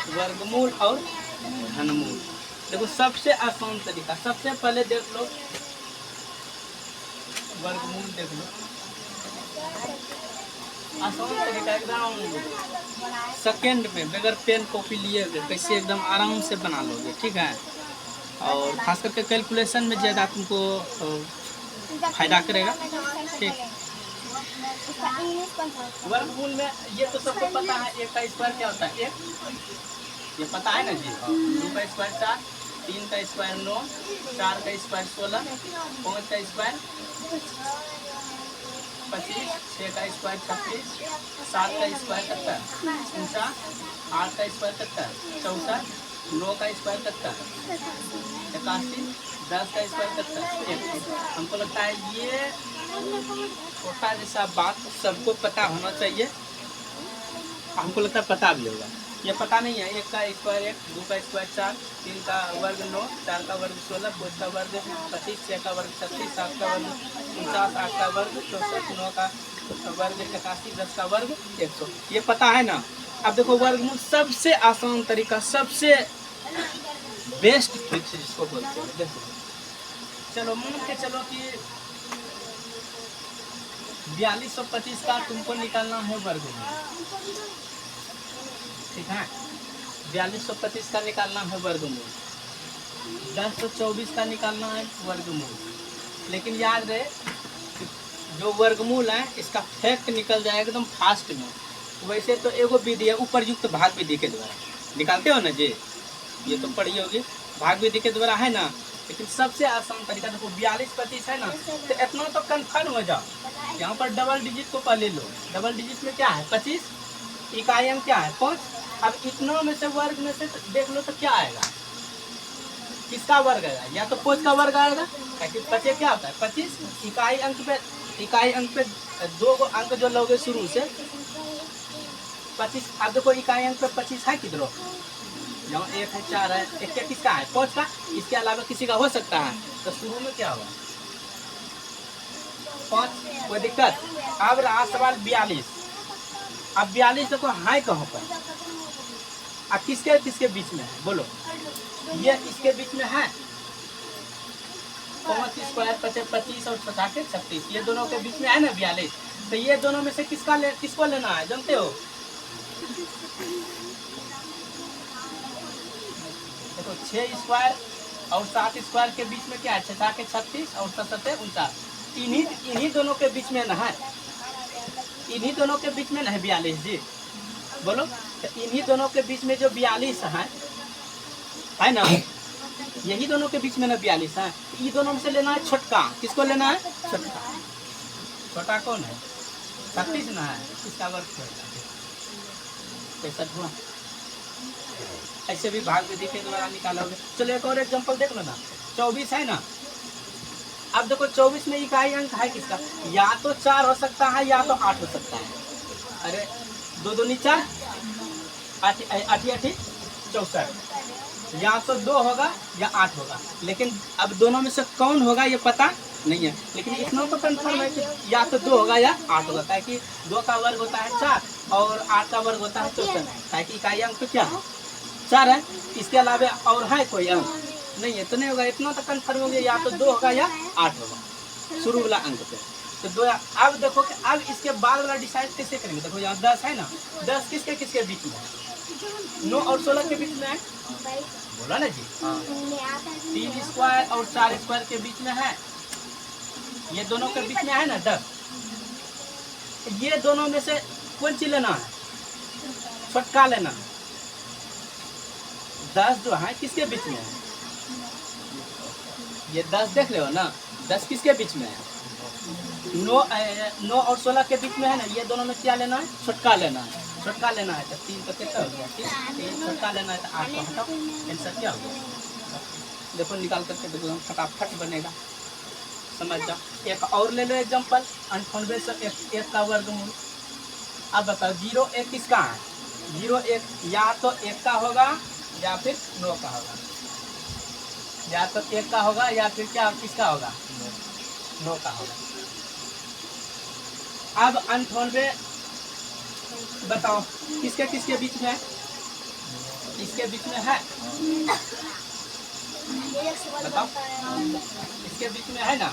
वर्गमूल और घनमूल। देखो सबसे आसान तरीका, सबसे पहले देख लो वर्गमूल, देख लो आसान तरीका, एकदम सेकेंड में बगैर पेन कॉपी लिए कैसे एकदम आराम से बना लोगे, ठीक है। और खास करके कैलकुलेशन में ज़्यादा तुमको फायदा करेगा, ठीक। वर्गमूल में ये तो सबको पता है, एक का स्क्वायर क्या होता है, एक, ये पता है ना जी। 2 का स्क्वायर 4, 3 का स्क्वायर 9, 4 का स्क्वायर 16, 5 का स्क्वायर 25, 6 का स्क्वायर 36, 7 का स्क्वायर 70, 49, 8 का स्क्वायर 70, 64, 9 का स्क्वायर 70, 81, 10 का स्क्वायर 70। हमको लगता है ये छोटा जैसा बात सबको पता होना चाहिए, हमको लगता है पता भी होगा। ये पता नहीं है, 1 का स्क्वायर 1, 2 का स्क्वायर 4, 3 का वर्ग 9, 4 का वर्ग 16, 5 का वर्ग 25, 6 का वर्ग 36, 7 का वर्ग 49, 8 का वर्ग 64, 9 का वर्ग 81, 10 का वर्ग 100। ये पता है ना। अब देखो वर्गमूल सबसे आसान तरीका, सबसे बेस्ट ट्रिक जिसको बोलते हैं। देखो चलो मान के चलो कि 4225 का तुमको निकालना है वर्गमूल, ठीक है। 4225 का निकालना है वर्गमूल, 1024 का निकालना है वर्गमूल। लेकिन याद रहे जो वर्गमूल है इसका फैक्ट निकल जाएगा एकदम फास्ट में। वैसे तो एगो विधि है ऊपर युक्त भाग विधि के द्वारा, निकालते हो ना जी, ये तो पढ़ी होगी, भाग विधि के द्वारा है ना। लेकिन सबसे आसान तरीका देखो 4225 है ना, तो इतना तो कन्फर्म हो जाओ, यहाँ पर डबल डिजिट को पहले लो। डबल डिजिट में क्या है 25, इकाई अंक क्या है 5। अब इतनों में से वर्ग में से देख लो तो क्या आएगा, किसका वर्ग आएगा, या तो 5 का वर्ग आएगा, क्योंकि 25 क्या होता है 25, इकाई अंक पे 2 को अंक जो लोगे शुरू से 25। अब देखो इकाई अंक पे 25 है किधरों, यहाँ 1 है 4 है, एक क्या किसका है 5 का, इसके अलावा किसी का हो सकता है, तो शुरू में क्या होगा 5, कोई दिक्कत। अब रहा सवाल 42। अब 42 देखो है कहाँ पर, अब किसके किसके बीच में है बोलो, ये इसके बीच में है 5 स्क्वायर 25 और 50 36, ये दोनों के बीच में है ना 42। तो ये दोनों में से किसको लेना है जानते हो, देखो 6 स्क्वायर और 7 स्क्वायर के बीच में क्या है 6 के 36 और 7 49, इन्हीं दोनों के बीच में ना है, इन्हीं दोनों के बीच में ना है 42 जी बोलो। तो इन्हीं दोनों के बीच में जो 42 है ना, यही दोनों के बीच में ना 42 है। ये दोनों में से लेना है छोटका, किसको लेना है छोटका, छोटा कौन है 36 ना है, इसका वर्ग 65 हुआ। ऐसे भी भाग विधि के द्वारा निकालोगे। चलो एक और एग्जांपल देख लो ना, 24 है ना। अब देखो 24 में इकाई अंक है किसका, या तो 4 हो सकता है या तो 8 हो सकता है। अरे 2 दूनी 4, 8 8 64, या तो 2 होगा या 8 होगा। लेकिन अब दोनों में से कौन होगा ये पता नहीं है, लेकिन इतना तो कंफर्म है कि या तो 2 होगा या 8 होगा, ताकि 2 का वर्ग होता है 4 और 8 का वर्ग होता है 64, ताकि इकाई अंक तो क्या है 4 है, इसके अलावा और है कोई अंक नहीं है, तो नहीं होगा। इतना तो कंफर्म हो गया, या तो 2 होगा या 8 होगा शुरू वाला अंक पे। तो 2। अब देखो कि अब इसके बाद वाला डिसाइड कैसे करेंगे, देखो यहाँ 10 है ना, 10 किसके किसके बीच में है 9 और 16 के बीच में है, बोला ना जी। 3 स्क्वायर और 4 स्क्वायर के बीच में है, ये दोनों के बीच में है ना 10। ये दोनों में से कौन सी लेना है, छोटका लेना है। 10 जो है किसके बीच में है, ये 10 देख रहे हो ना, 10 किसके बीच में है 9 और 16 के बीच में है ना। ये दोनों में क्या लेना है, छोटका लेना है। छोटका लेना है तो 3 तो कितना हो गया, 3 छोटका लेना है तो 8 को हटाओ, आंसर क्या होगा देखो, निकाल करके देखो फटाफट बनेगा, समझ जाओ। एक और ले लो एग्जांपल, 98 से 1 का वर्गमूल। अब बताओ 0 1 किसका है, 0 1 या तो 1 का होगा या फिर 9 का होगा, या तो 1 का होगा या फिर क्या किसका होगा 9 का होगा। अब 98 बताओ किसके किसके बीच में है, इसके बीच में है, बताओ, इसके बीच में है ना,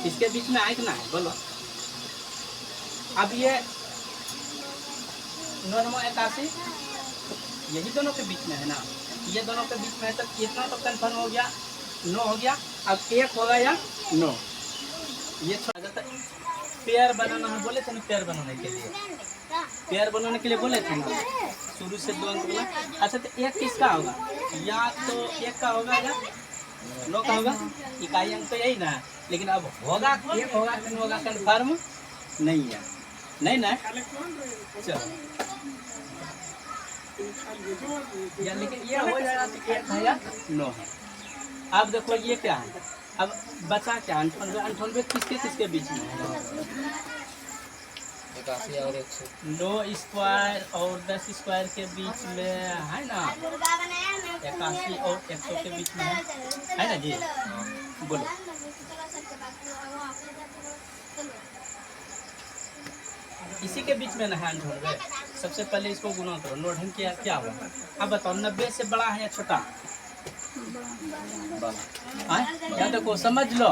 इसके बीच में है कि ना है, बोलो। अब ये 9 9 81 यही दोनों के बीच में है ना, ये दोनों के बीच में है, तो इतना तो कंफर्म हो गया, 9 हो गया। अब 1 होगा या 9, ये छोटा पेयर बनाना है, बोले थे ना, पेयर बनाने के लिए, पेयर बनाने के लिए बोले थे ना, शुरू से 2 अंक बोला। अच्छा, तो 1 किसका होगा, या तो 1 का होगा या 9 का होगा, इकाई अंक तो यही ना है। लेकिन अब होगा 1 होगा कि 9 होगा कंफर्म नहीं है, नहीं ना, चलो या, लेकिन ये हो जाएगा तो 1 है या 9 है। अब देखो ये क्या है, अब बचा क्या, 98 98 किसके किसके बीच में है, 81 और 100, 9 स्क्वायर और 10 स्क्वायर के बीच में है ना, 81 और 100 के बीच में है ना जी, बोलो। इसी के बीच में ना है 98, सबसे पहले इसको गुना करो, 9 ढंग किया क्या हुआ। अब बताओ 90 से बड़ा है या छोटा, या देखो समझ लो,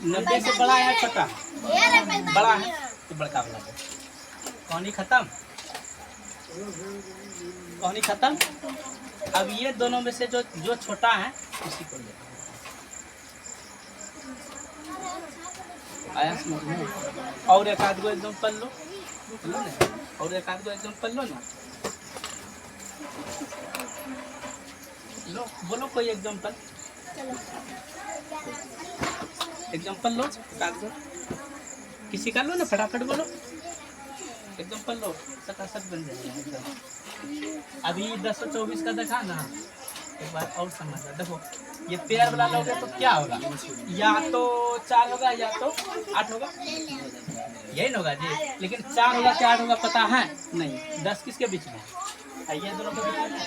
90 से बड़ा है या छोटा, बड़ा है तो बड़का वाला है। कहानी खत्म, कहानी खत्म। अब ये दोनों में से जो छोटा है उसी को ले आया समझ में। और एक आध को एकदम पढ़ लो ना, और एक आध को एकदम पढ़ लो ना, लो बोलो कोई एग्जाम्पल, एग्जाम्पल लो, कागज किसी का लो ना, फटाफट बोलो, एग्जाम्पल लो, सटासट बन जाएगा एकदम। अभी 1024 का देखा ना, एक बार और समझ, देखो ये पेयर वाला लोगे तो क्या होगा, या तो 4 होगा या तो 8 होगा, यही ना होगा जी। लेकिन 4 होगा कि 8 होगा पता है नहीं। 10 किसके बीच में है, ये दोनों के बीच में है,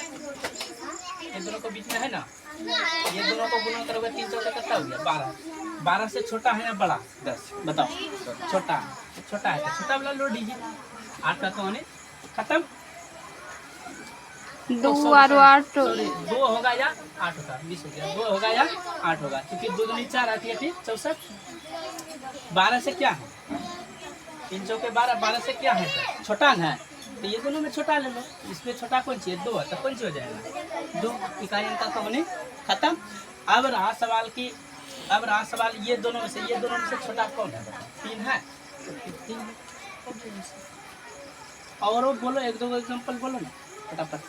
ये दोनों के बीच में है ना, ये दोनों को गुना करोगे 3 चौके कितना हो गया, 12। 12 से छोटा है या बड़ा, 10 बताओ, छोटा है, छोटा है तो छोटा वाला लो दीजिए, 8 का कौन है खत्म, 2 और 8, सॉरी 2 होगा या 8 होगा, 20 हो गया, 2 होगा या 8 होगा, क्योंकि 2 दूनी 4 आती है, ठीक 64। 12 से क्या है, 3 चौके 12, 12 से क्या है, छोटा है, तो ये दोनों में छोटा ले लो, इसमें छोटा कौन सी है, 2 है, तो कौन सी हो जाएगा, 2 इकाई अंक का कहानी खत्म। अब रहा सवाल की, अब रहा सवाल ये दोनों में से छोटा कौन है, 3 है, तो 3 है। और बोलो, 1-2 एग्जांपल बोलो ना फटाफट,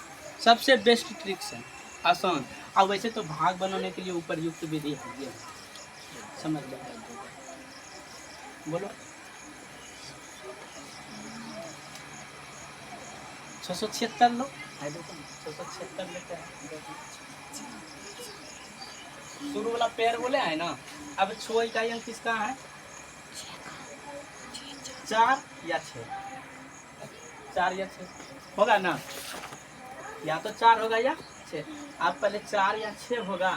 सबसे बेस्ट ट्रिक्स है, आसान। और वैसे तो भाग बनाने के लिए ऊपर युक्त विधि है, ये समझ लो, बोलो। 676 लो, 676 लेते हैं, शुरू वाला पेयर बोले है ना। अब 6 इकाई अंक किसका है, 4 या 6, 4 या 6 होगा ना, या तो 4 होगा या 6। आप पहले 4 या 6 होगा,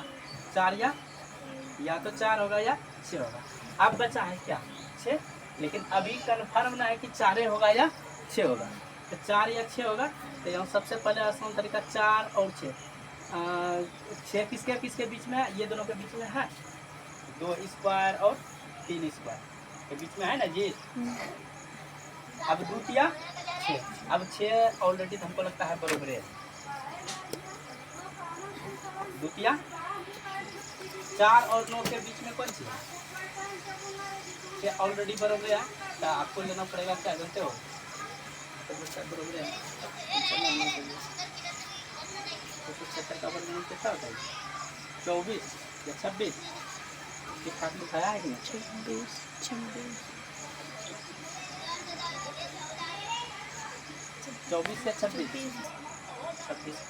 4 या तो 4 होगा या 6 होगा। अब बचा है क्या, 6, लेकिन अभी कन्फर्म ना है कि 4 होगा या 6 होगा, तो 4 या 6 होगा। तो यहाँ सबसे पहले आसान तरीका 4 और 6, 6 किसके किसके बीच में है, ये दोनों के बीच में है, 2 स्क्वायर और 3 स्क्वायर के बीच में है ना जी। अब 2 या 6, अब 6 ऑलरेडी हमको लगता है बरोबर है, 2 या 4 और 9 के बीच में कौन सी है, 6 ऑलरेडी बरोबर है, तो आपको लेना पड़ेगा क्या जानते हो, बरोबर है 76 का वर्गमूल कितना होता है, 24 या 26, ये खाट दिखाया है कि नहीं, 26 24 या 26।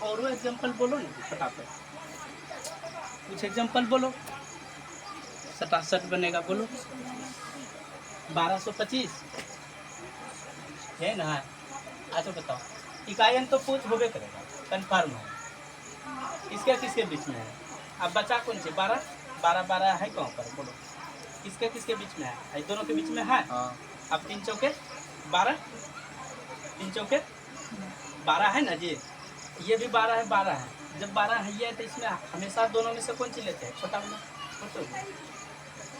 और वो एग्जाम्पल बोलो ना फटाफट, कुछ एग्जाम्पल बोलो, 67 बनेगा, बोलो 1225 है ना। अच्छा बताओ, इकाई अंक तो पूछ होबे करेगा, कन्फर्म है, इसके किसके बीच में है। अब बचा कौन से, 12 12 12 है कहाँ पर, बोलो किसके किसके बीच में है, दोनों के बीच में है। अब 3 चौके 12, 3 चौके 12 है ना जी, ये भी 12 है, 12 है। जब 12 है ये तो इसमें हमेशा दोनों में से कौन सी लेते हैं, छोटा वाला,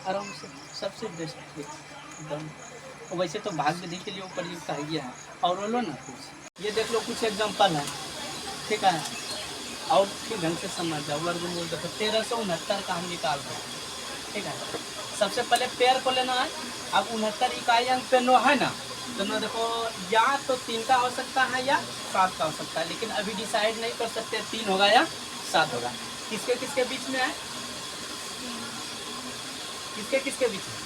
आराम से सबसे बेस्ट एकदम। वैसे तो भाग विधि के लिए उपयुक्त है ये है। और बोलो ना कुछ, ये देख लो कुछ एग्जाम्पल है, ठीक है, और फिर ढंग से समझ जाओ। वर्गमूल देखो 1369 का हम निकाल रहे हैं, ठीक है। सबसे पहले पेड़ को लेना है। अब 69 इकाई अंक पे 9 है ना, तो ना देखो या तो 3 का हो सकता है या 7 का हो सकता है, लेकिन अभी डिसाइड नहीं कर सकते 3 होगा या 7 होगा। किसके किसके बीच में है, किसके किसके बीच में?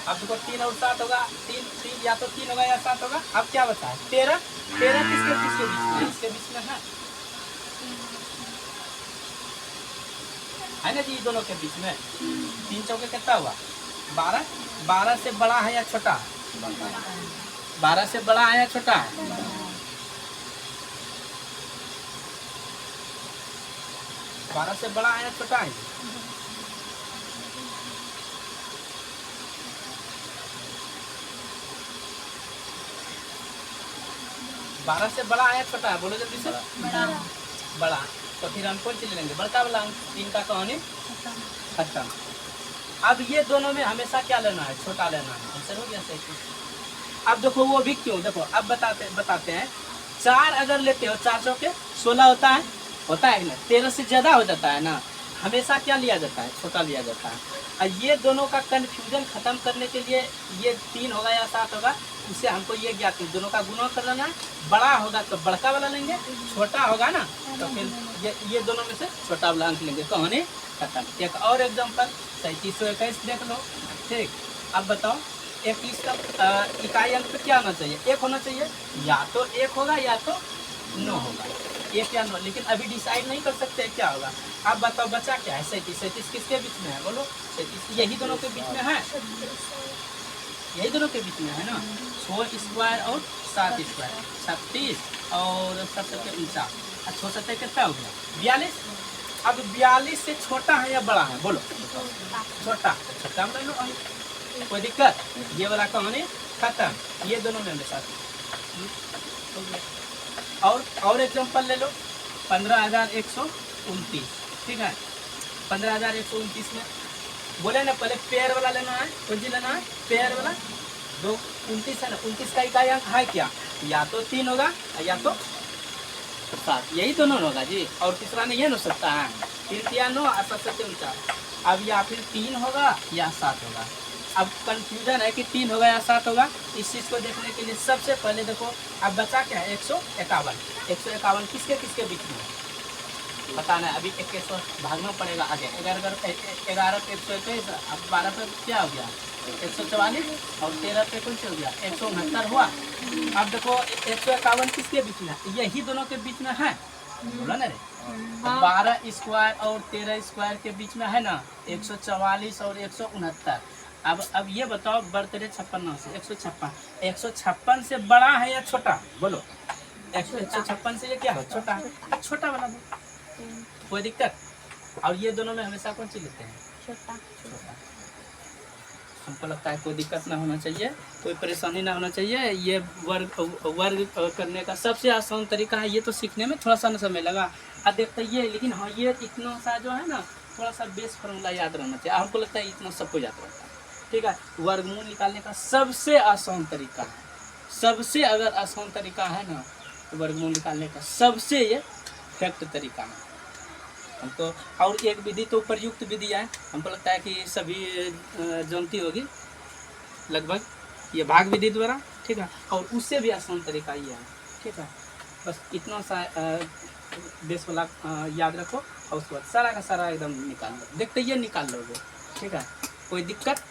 अब देखो 3 और 7 होगा, 3 या तो 3 होगा या 7 होगा। अब क्या बता है 13, 13 किसके किसके बीच में? इसके बीच में है ना जी, दोनों के बीच में। 3 चौके कितना हुआ 12, 12 से बड़ा है या छोटा है? 12 से बड़ा है या छोटा है? 12 से बड़ा है या छोटा है? बारह से बड़ा है या छोटा है, बोलो जल्दी से। बड़ा। तो फिर हम कौन सी ले लेंगे, बड़का वाला अंक। 3 का कहानी खत्म। अब ये दोनों में हमेशा क्या लेना है, छोटा लेना है। आंसर हो गया सही। अब देखो वो भी क्यों, देखो अब बताते हैं। 4 अगर लेते हो, 4 चौके 16 होता है कि नहीं? 13 से ज्यादा हो जाता है ना, हमेशा क्या लिया जाता है, छोटा लिया जाता है। और ये दोनों का कंफ्यूजन खत्म करने के लिए ये 3 होगा या 7 होगा, उससे हमको ये ज्ञात है, दोनों का गुणा कर लेना है। बड़ा होगा तो बड़का वाला लेंगे, छोटा होगा ना तो फिर ये दोनों में से छोटा वाला अंक लेंगे। कहानी खत्म। एक और एग्जाम्पल 3721 देख लो, ठीक। अब बताओ 21 का इकाई अंक पे क्या होना चाहिए, 1 होना चाहिए। या तो 1 होगा या तो 9 होगा, 1 या 9, लेकिन अभी डिसाइड नहीं कर सकते क्या होगा। अब बताओ बचा क्या है, 37 किसके बीच में है, बोलो। 37 यही दोनों के बीच में है, यही दोनों के बीच में है ना। 6 स्क्वायर और 7 स्क्वायर 36 और 7 के 49, 6 7 कितना हो गया 42। अब 42 से छोटा है या बड़ा है, बोलो। छोटा, छोटा में लो, कोई दिक्कत। ये वाला कहानी खत्म। ये दोनों में साथ हो गया। और एग्जाम्पल ले लो 15,129, ठीक है। 15,129 में बोले ना पहले पेयर वाला लेना है, कौन सी लेना है, पेयर वाला। 2 29 है ना, 29 का इकाई अंक है क्या, या तो 3 होगा या तो 7, यही दोनों होगा जी। और तीसरा नहीं है ना सकता है, 3 या 9 और 7 से 49। अब या फिर 3 होगा या 7 होगा। अब कंफ्यूजन है कि 3 होगा या 7 होगा। इस चीज़ को देखने के लिए सबसे पहले देखो अब बचा क्या है 151। 151 किसके किसके बीच में बताना है। अभी 21 भागना पड़ेगा आगे। 11 पे 121, अब 12 पे क्या हो गया 144 और 13 पे कौन से हो गया 169 हुआ। अब देखो 151 किसके बीच में, यही दोनों के बीच में है, बोला ना रे। 12 स्क्वायर और 13 स्क्वायर के बीच में है ना 144 और 169। अब ये बताओ बर्थडे 56 से 156, 156 से बड़ा है या छोटा, बोलो। 156 से ये क्या है, छोटा है, छोटा वाला दो, कोई दिक्कत। और ये दोनों में हमेशा कौन सी लेते हैं, छोटा। हमको लगता है कोई दिक्कत ना होना चाहिए, कोई परेशानी ना होना चाहिए। ये वर्ग करने का सबसे आसान तरीका है। ये तो सीखने में थोड़ा सा ना समय लगा अब देखते ये, लेकिन हाँ ये इतना सा जो है ना थोड़ा सा बेस फॉर्मूला याद रहना चाहिए। हमको लगता है इतना सबको याद रहता है, ठीक है। वर्गमूल निकालने का सबसे आसान तरीका है, सबसे अगर आसान तरीका है ना तो वर्गमूल निकालने का सबसे ये फैक्ट तरीका है हमको। और एक विधि तो प्रयुक्त विधि है, हमको लगता है कि सभी जानती होगी लगभग, ये भाग विधि द्वारा, ठीक है। और उससे भी आसान तरीका ये है, ठीक है। बस इतना सा बेस वाला याद रखो और उसके बाद सारा का सारा एकदम निकाल लो, देखते ये निकाल लोगे, ठीक है। कोई दिक्कत